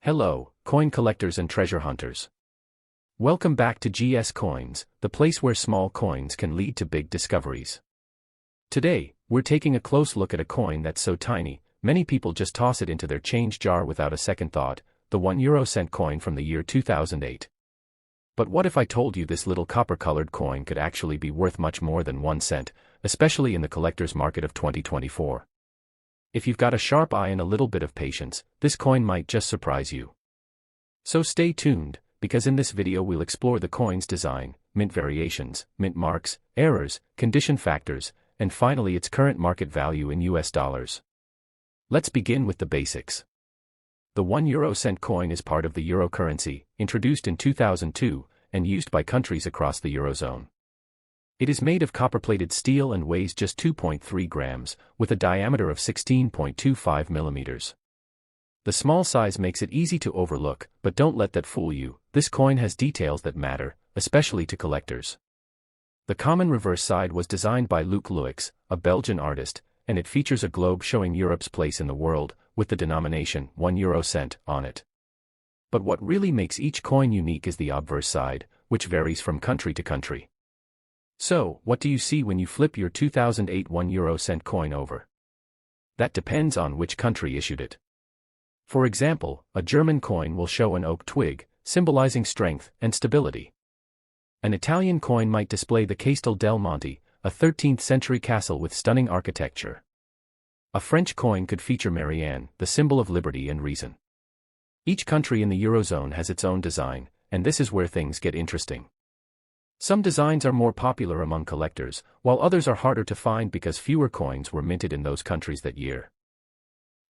Hello, coin collectors and treasure hunters. Welcome back to GS Coins, the place where small coins can lead to big discoveries. Today, we're taking a close look at a coin that's so tiny, many people just toss it into their change jar without a second thought, the €1 coin from the year 2008. But what if I told you this little copper-colored coin could actually be worth much more than 1 cent, especially in the collector's market of 2024? If you've got a sharp eye and a little bit of patience, this coin might just surprise you. So stay tuned, because in this video we'll explore the coin's design, mint variations, mint marks, errors, condition factors, and finally its current market value in US dollars. Let's begin with the basics. The €1 coin is part of the euro currency, introduced in 2002, and used by countries across the eurozone. It is made of copper-plated steel and weighs just 2.3 grams, with a diameter of 16.25 millimeters. The small size makes it easy to overlook, but don't let that fool you. This coin has details that matter, especially to collectors. The common reverse side was designed by Luc Luyx, a Belgian artist, and it features a globe showing Europe's place in the world, with the denomination €1 on it. But what really makes each coin unique is the obverse side, which varies from country to country. So, what do you see when you flip your 2008 €1 coin over? That depends on which country issued it. For example, a German coin will show an oak twig, symbolizing strength and stability. An Italian coin might display the Castel del Monte, a 13th-century castle with stunning architecture. A French coin could feature Marianne, the symbol of liberty and reason. Each country in the Eurozone has its own design, and this is where things get interesting. Some designs are more popular among collectors, while others are harder to find because fewer coins were minted in those countries that year.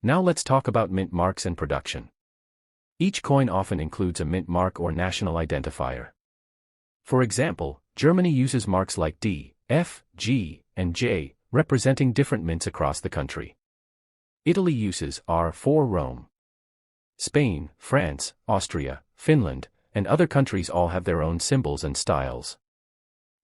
Now let's talk about mint marks and production. Each coin often includes a mint mark or national identifier. For example, Germany uses marks like D, F, G, and J, representing different mints across the country. Italy uses R for Rome. Spain, France, Austria, Finland, and other countries all have their own symbols and styles.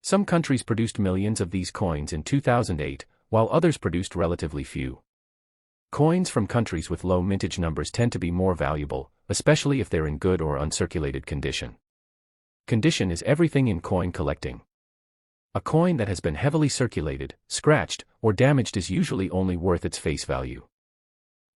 Some countries produced millions of these coins in 2008, while others produced relatively few. Coins from countries with low mintage numbers tend to be more valuable, especially if they're in good or uncirculated condition. Condition is everything in coin collecting. A coin that has been heavily circulated, scratched, or damaged is usually only worth its face value.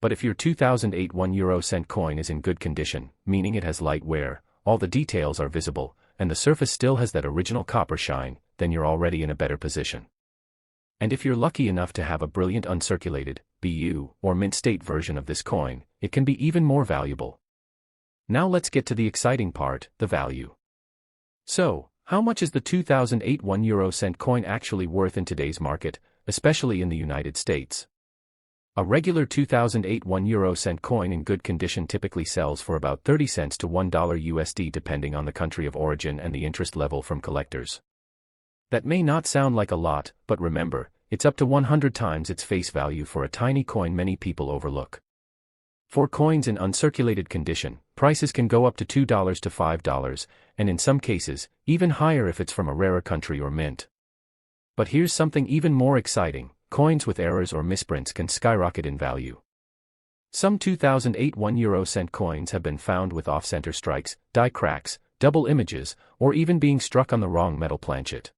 But if your 2008 €1 coin is in good condition, meaning it has light wear, all the details are visible, and the surface still has that original copper shine, then you're already in a better position. And if you're lucky enough to have a brilliant uncirculated, BU, or mint state version of this coin, it can be even more valuable. Now let's get to the exciting part, the value. So, how much is the 2008 €1 coin actually worth in today's market, especially in the United States? A regular 2008 €1 coin in good condition typically sells for about 30 cents to $1 USD depending on the country of origin and the interest level from collectors. That may not sound like a lot, but remember, it's up to 100 times its face value for a tiny coin many people overlook. For coins in uncirculated condition, prices can go up to $2 to $5, and in some cases, even higher if it's from a rarer country or mint. But here's something even more exciting. Coins with errors or misprints can skyrocket in value. Some 2008 €1 coins have been found with off-center strikes, die cracks, double images, or even being struck on the wrong metal planchet.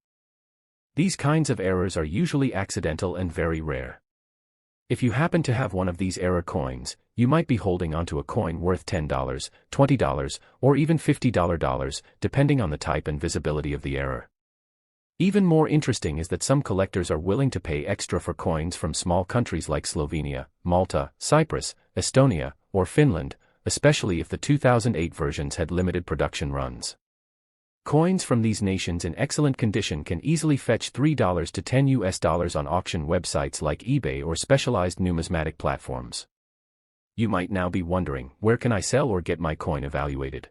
These kinds of errors are usually accidental and very rare. If you happen to have one of these error coins, you might be holding onto a coin worth $10, $20, or even $50, depending on the type and visibility of the error. Even more interesting is that some collectors are willing to pay extra for coins from small countries like Slovenia, Malta, Cyprus, Estonia, or Finland, especially if the 2008 versions had limited production runs. Coins from these nations in excellent condition can easily fetch $3 to $10 on auction websites like eBay or specialized numismatic platforms. You might now be wondering, where can I sell or get my coin evaluated?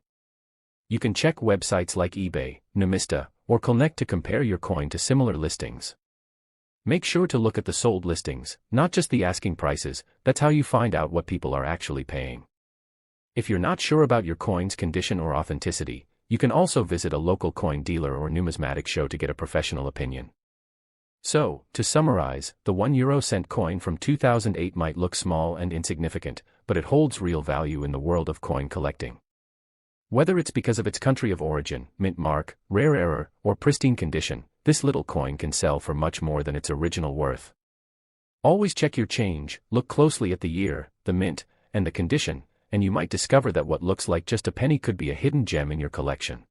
You can check websites like eBay, Numista, or Connect to compare your coin to similar listings. Make sure to look at the sold listings, not just the asking prices. That's how you find out what people are actually paying. If you're not sure about your coin's condition or authenticity, you can also visit a local coin dealer or numismatic show to get a professional opinion. So, to summarize, the €1 coin from 2008 might look small and insignificant, but it holds real value in the world of coin collecting. Whether it's because of its country of origin, mint mark, rare error, or pristine condition, this little coin can sell for much more than its original worth. Always check your change, look closely at the year, the mint, and the condition, and you might discover that what looks like just a penny could be a hidden gem in your collection.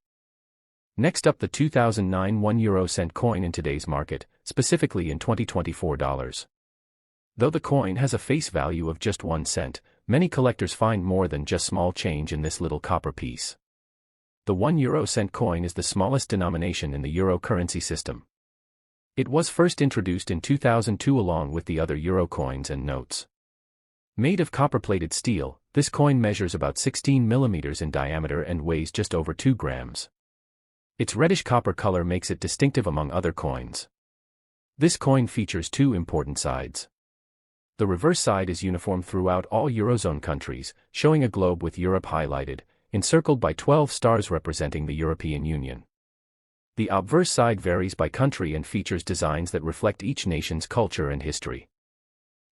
Next up, the 2009 1 coin in today's market, specifically in 2024 dollars. Though the coin has a face value of just 1 cent, many collectors find more than just small change in this little copper piece. The 1 coin is the smallest denomination in the euro currency system. It was first introduced in 2002 along with the other euro coins and notes. Made of copper-plated steel, this coin measures about 16 millimeters in diameter and weighs just over 2 grams. Its reddish copper color makes it distinctive among other coins. This coin features two important sides. The reverse side is uniform throughout all Eurozone countries, showing a globe with Europe highlighted, encircled by 12 stars representing the European Union. The obverse side varies by country and features designs that reflect each nation's culture and history.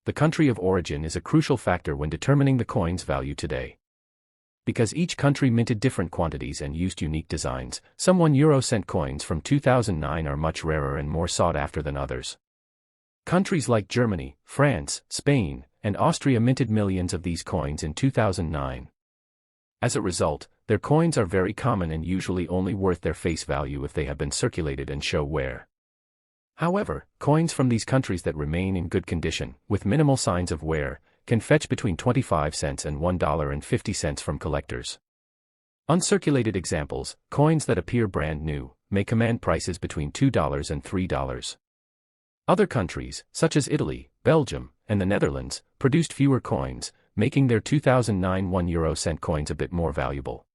The country of origin is a crucial factor when determining the coin's value today. Because each country minted different quantities and used unique designs, some 1 coins from 2009 are much rarer and more sought after than others. Countries like Germany, France, Spain, and Austria minted millions of these coins in 2009. As a result, their coins are very common and usually only worth their face value if they have been circulated and show wear. However, coins from these countries that remain in good condition, with minimal signs of wear, can fetch between 25 cents and $1.50 from collectors. Uncirculated examples, coins that appear brand new, may command prices between $2 and $3. Other countries, such as Italy, Belgium, and the Netherlands, produced fewer coins, making their 2009 1 coins a bit more valuable.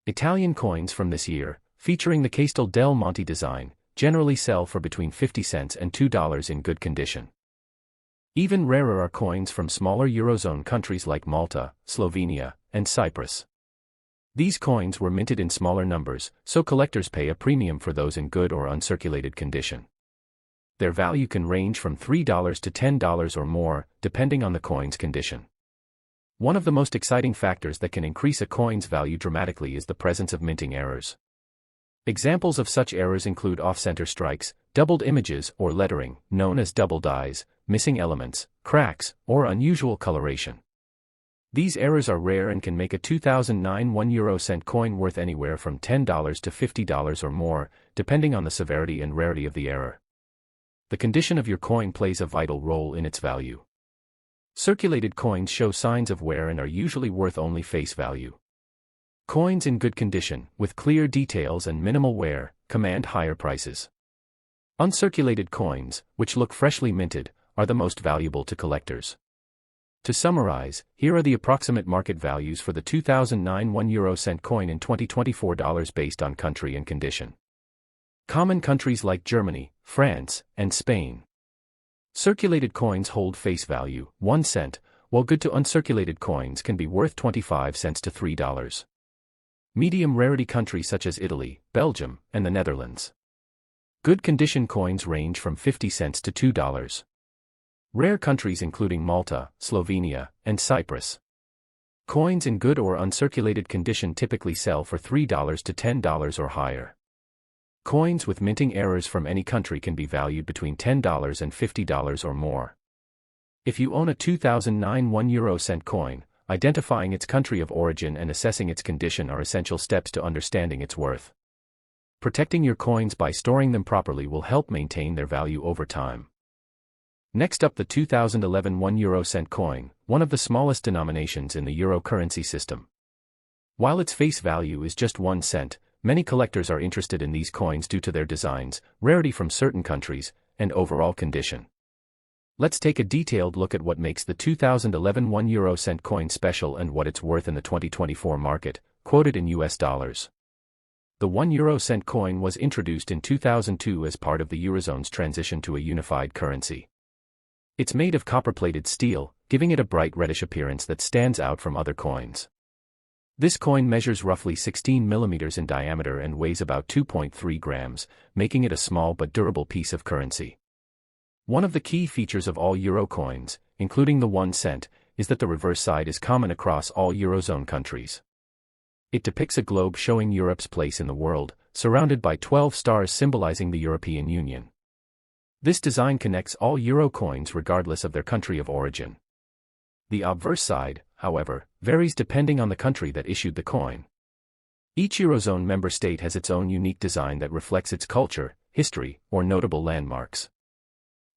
Italian coins from this year, featuring the Castel del Monte design, generally sell for between 50 cents and $2 in good condition. Even rarer are coins from smaller Eurozone countries like Malta, Slovenia, and Cyprus. These coins were minted in smaller numbers, so collectors pay a premium for those in good or uncirculated condition. Their value can range from $3 to $10 or more, depending on the coin's condition. One of the most exciting factors that can increase a coin's value dramatically is the presence of minting errors. Examples of such errors include off-center strikes, doubled images or lettering, known as double dyes, missing elements, cracks, or unusual coloration. These errors are rare and can make a 2009 1 coin worth anywhere from $10 to $50 or more, depending on the severity and rarity of the error. The condition of your coin plays a vital role in its value. Circulated coins show signs of wear and are usually worth only face value. Coins in good condition, with clear details and minimal wear, command higher prices. Uncirculated coins, which look freshly minted, are the most valuable to collectors. To summarize, here are the approximate market values for the 2009 1 coin in 2024 dollars based on country and condition. Common countries like Germany, France, and Spain. Circulated coins hold face value, 1 cent, while good to uncirculated coins can be worth 25 cents to $3. Medium rarity countries such as Italy, Belgium, and the Netherlands. Good condition coins range from 50 cents to $2. Rare countries including Malta, Slovenia, and Cyprus. Coins in good or uncirculated condition typically sell for $3 to $10 or higher. Coins with minting errors from any country can be valued between $10 and $50 or more. If you own a 2009 1 coin, identifying its country of origin and assessing its condition are essential steps to understanding its worth. Protecting your coins by storing them properly will help maintain their value over time. Next up, the 2011 1 coin, one of the smallest denominations in the euro currency system. While its face value is just 1 cent, many collectors are interested in these coins due to their designs, rarity from certain countries, and overall condition. Let's take a detailed look at what makes the 2011 1 coin special and what it's worth in the 2024 market, quoted in US dollars. The 1 coin was introduced in 2002 as part of the Eurozone's transition to a unified currency. It's made of copper-plated steel, giving it a bright reddish appearance that stands out from other coins. This coin measures roughly 16 millimeters in diameter and weighs about 2.3 grams, making it a small but durable piece of currency. One of the key features of all euro coins, including the 1 cent, is that the reverse side is common across all Eurozone countries. It depicts a globe showing Europe's place in the world, surrounded by 12 stars symbolizing the European Union. This design connects all Euro coins regardless of their country of origin. The obverse side, however, varies depending on the country that issued the coin. Each Eurozone member state has its own unique design that reflects its culture, history, or notable landmarks.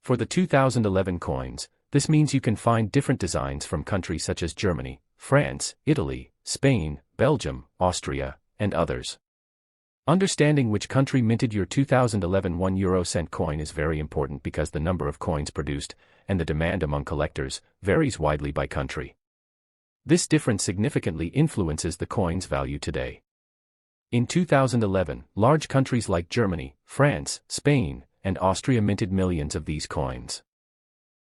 For the 2011 coins, this means you can find different designs from countries such as Germany, France, Italy, Spain, Belgium, Austria, and others. Understanding which country minted your 2011 1 euro-cent coin is very important because the number of coins produced, and the demand among collectors, varies widely by country. This difference significantly influences the coin's value today. In 2011, large countries like Germany, France, Spain, and Austria minted millions of these coins.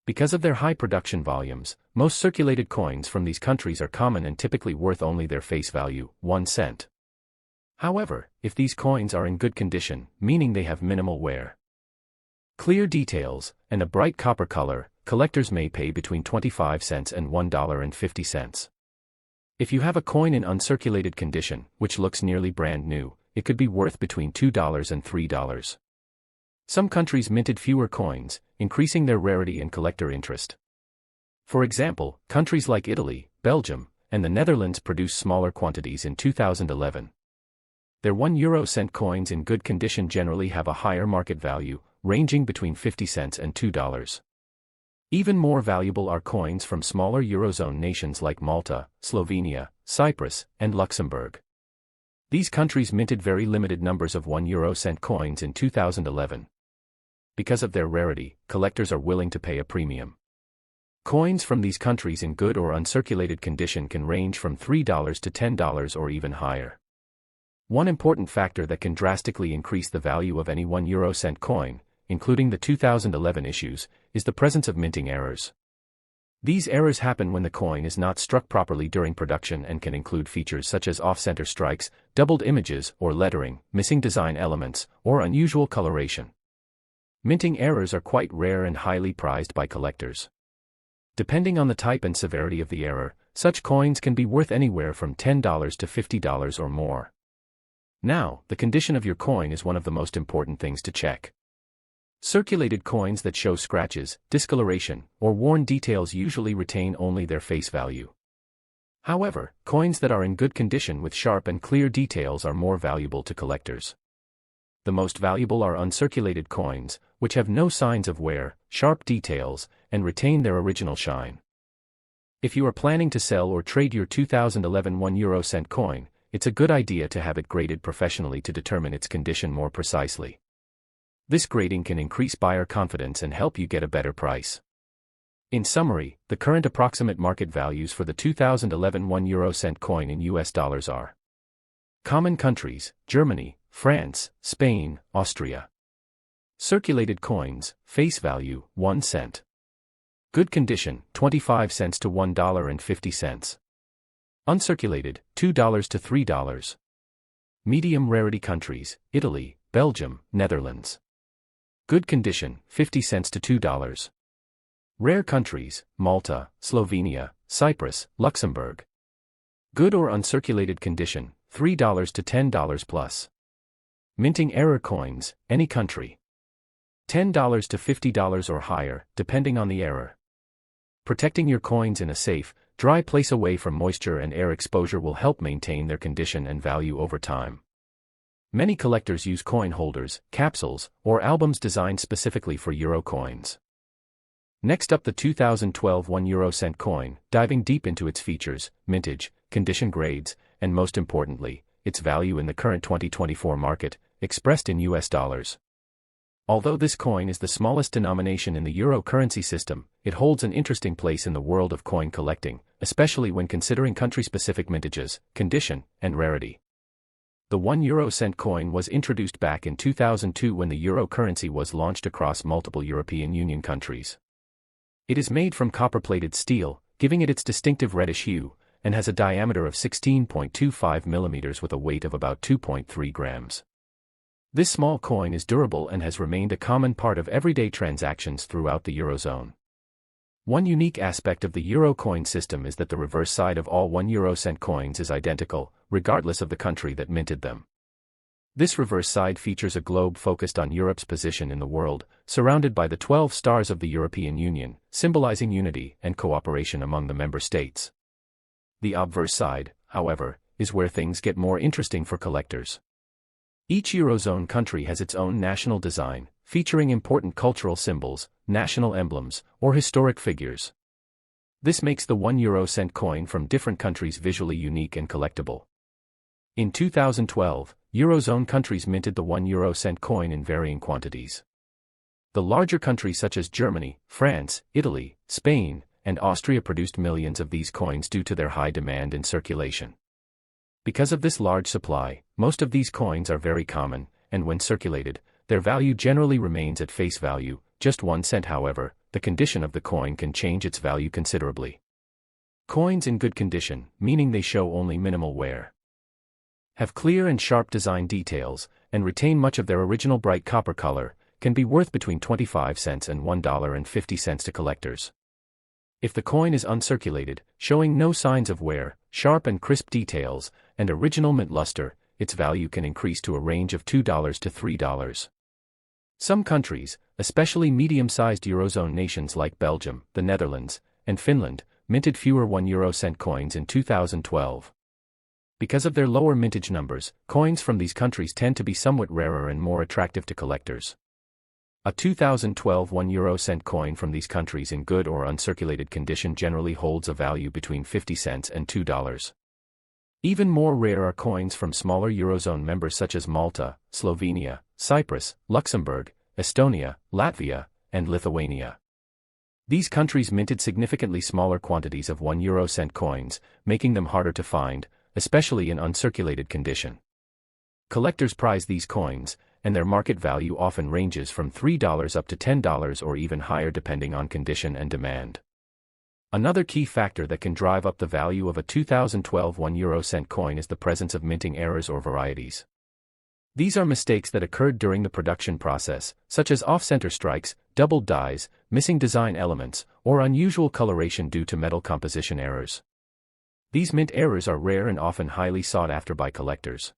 Because of their high production volumes, most circulated coins from these countries are common and typically worth only their face value, 1 cent. However, if these coins are in good condition, meaning they have minimal wear, clear details, and a bright copper color, collectors may pay between 25 cents and $1.50. If you have a coin in uncirculated condition, which looks nearly brand new, it could be worth between $2 and $3. Some countries minted fewer coins, increasing their rarity and collector interest. For example, countries like Italy, Belgium, and the Netherlands produced smaller quantities in 2011. Their 1 euro-cent coins in good condition generally have a higher market value, ranging between 50 cents and $2. Even more valuable are coins from smaller Eurozone nations like Malta, Slovenia, Cyprus, and Luxembourg. These countries minted very limited numbers of 1 euro-cent coins in 2011. Because of their rarity, collectors are willing to pay a premium. Coins from these countries in good or uncirculated condition can range from $3 to $10 or even higher. One important factor that can drastically increase the value of any 1 euro-cent coin, including the 2011 issues, is the presence of minting errors. These errors happen when the coin is not struck properly during production and can include features such as off-center strikes, doubled images or lettering, missing design elements, or unusual coloration. Minting errors are quite rare and highly prized by collectors. Depending on the type and severity of the error, such coins can be worth anywhere from $10 to $50 or more. Now, the condition of your coin is one of the most important things to check. Circulated coins that show scratches, discoloration, or worn details usually retain only their face value. However, coins that are in good condition with sharp and clear details are more valuable to collectors. The most valuable are uncirculated coins, which have no signs of wear, sharp details, and retain their original shine. If you are planning to sell or trade your 2011 1 euro-cent coin, it's a good idea to have it graded professionally to determine its condition more precisely. This grading can increase buyer confidence and help you get a better price. In summary, the current approximate market values for the 2011 1 euro-cent coin in US dollars are: common countries, Germany, France, Spain, Austria. Circulated coins, face value, 1 cent. Good condition, 25 cents to $1.50. Uncirculated, $2 to $3. Medium rarity countries, Italy, Belgium, Netherlands. Good condition, 50 cents to $2. Rare countries, Malta, Slovenia, Cyprus, Luxembourg. Good or uncirculated condition, $3 to $10 plus. Minting error coins, any country. $10 to $50 or higher, depending on the error. Protecting your coins in a safe, dry place away from moisture and air exposure will help maintain their condition and value over time. Many collectors use coin holders, capsules, or albums designed specifically for euro coins. Next up, the 2012 1 euro-cent coin, diving deep into its features, mintage, condition grades, and most importantly, its value in the current 2024 market, expressed in US dollars. Although this coin is the smallest denomination in the euro currency system, it holds an interesting place in the world of coin collecting, especially when considering country-specific mintages, condition, and rarity. The 1 euro-cent coin was introduced back in 2002 when the euro currency was launched across multiple European Union countries. It is made from copper-plated steel, giving it its distinctive reddish hue, and has a diameter of 16.25 millimeters with a weight of about 2.3 grams. This small coin is durable and has remained a common part of everyday transactions throughout the Eurozone. One unique aspect of the euro coin system is that the reverse side of all 1 euro cent coins is identical, regardless of the country that minted them. This reverse side features a globe focused on Europe's position in the world, surrounded by the 12 stars of the European Union, symbolizing unity and cooperation among the member states. The obverse side, however, is where things get more interesting for collectors. Each Eurozone country has its own national design, featuring important cultural symbols, national emblems, or historic figures. This makes the 1 euro cent coin from different countries visually unique and collectible. In 2012, Eurozone countries minted the 1 euro cent coin in varying quantities. The larger countries such as Germany, France, Italy, Spain, and Austria produced millions of these coins due to their high demand and circulation. Because of this large supply, most of these coins are very common, and when circulated, their value generally remains at face value, just 1 cent. However, the condition of the coin can change its value considerably. Coins in good condition, meaning they show only minimal wear, have clear and sharp design details, and retain much of their original bright copper color, can be worth between 25 cents and $1.50 to collectors. If the coin is uncirculated, showing no signs of wear, sharp and crisp details, and original mint luster, its value can increase to a range of $2 to $3. Some countries, especially medium-sized Eurozone nations like Belgium, the Netherlands, and Finland, minted fewer 1 euro cent coins in 2012. Because of their lower mintage numbers, coins from these countries tend to be somewhat rarer and more attractive to collectors. A 2012 1 euro cent coin from these countries in good or uncirculated condition generally holds a value between 50 cents and $2. Even more rare are coins from smaller Eurozone members such as Malta, Slovenia, Cyprus, Luxembourg, Estonia, Latvia, and Lithuania. These countries minted significantly smaller quantities of 1 euro cent coins, making them harder to find, especially in uncirculated condition. Collectors prize these coins, and their market value often ranges from $3 up to $10 or even higher depending on condition and demand. Another key factor that can drive up the value of a 2012 1 euro cent coin is the presence of minting errors or varieties. These are mistakes that occurred during the production process, such as off-center strikes, doubled dies, missing design elements, or unusual coloration due to metal composition errors. These mint errors are rare and often highly sought after by collectors.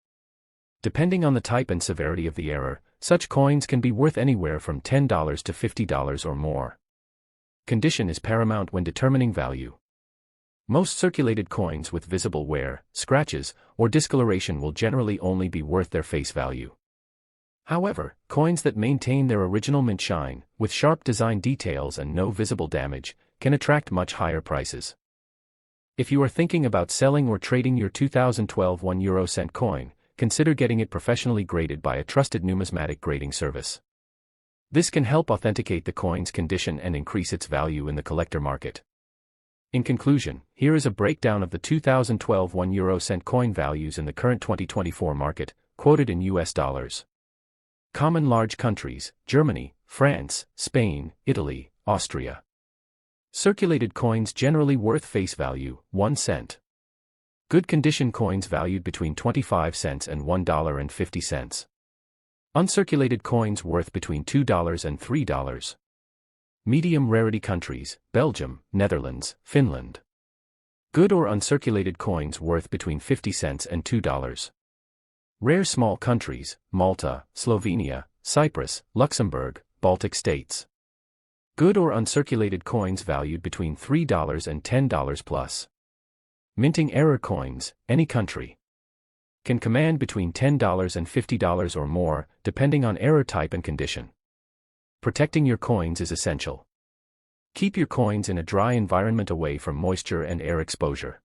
Depending on the type and severity of the error, such coins can be worth anywhere from $10 to $50 or more. Condition is paramount when determining value. Most circulated coins with visible wear, scratches, or discoloration will generally only be worth their face value. However, coins that maintain their original mint shine, with sharp design details and no visible damage, can attract much higher prices. If you are thinking about selling or trading your 2012 1 euro cent coin, consider getting it professionally graded by a trusted numismatic grading service. This can help authenticate the coin's condition and increase its value in the collector market. In conclusion, here is a breakdown of the 2012 1 euro cent coin values in the current 2024 market, quoted in US dollars. Common large countries: Germany, France, Spain, Italy, Austria. Circulated coins generally worth face value, 1 cent. Good condition coins valued between 25 cents and $1.50. Uncirculated coins worth between $2 and $3. Medium rarity countries: Belgium, Netherlands, Finland. Good or uncirculated coins worth between 50 cents and $2. Rare small countries: Malta, Slovenia, Cyprus, Luxembourg, Baltic states. Good or uncirculated coins valued between $3 and $10 plus. Minting error coins: any country can command between $10 and $50 or more, depending on error type and condition. Protecting your coins is essential. Keep your coins in a dry environment away from moisture and air exposure.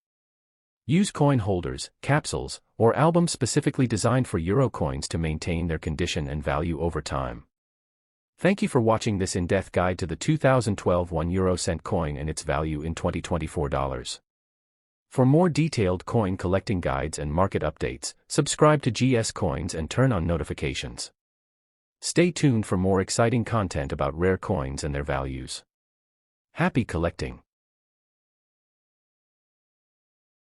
Use coin holders, capsules, or albums specifically designed for euro coins to maintain their condition and value over time. Thank you for watching this in-depth guide to the 2012 1 euro cent coin and its value in 2024 dollars. For more detailed coin collecting guides and market updates, subscribe to GS Coins and turn on notifications. Stay tuned for more exciting content about rare coins and their values. Happy collecting!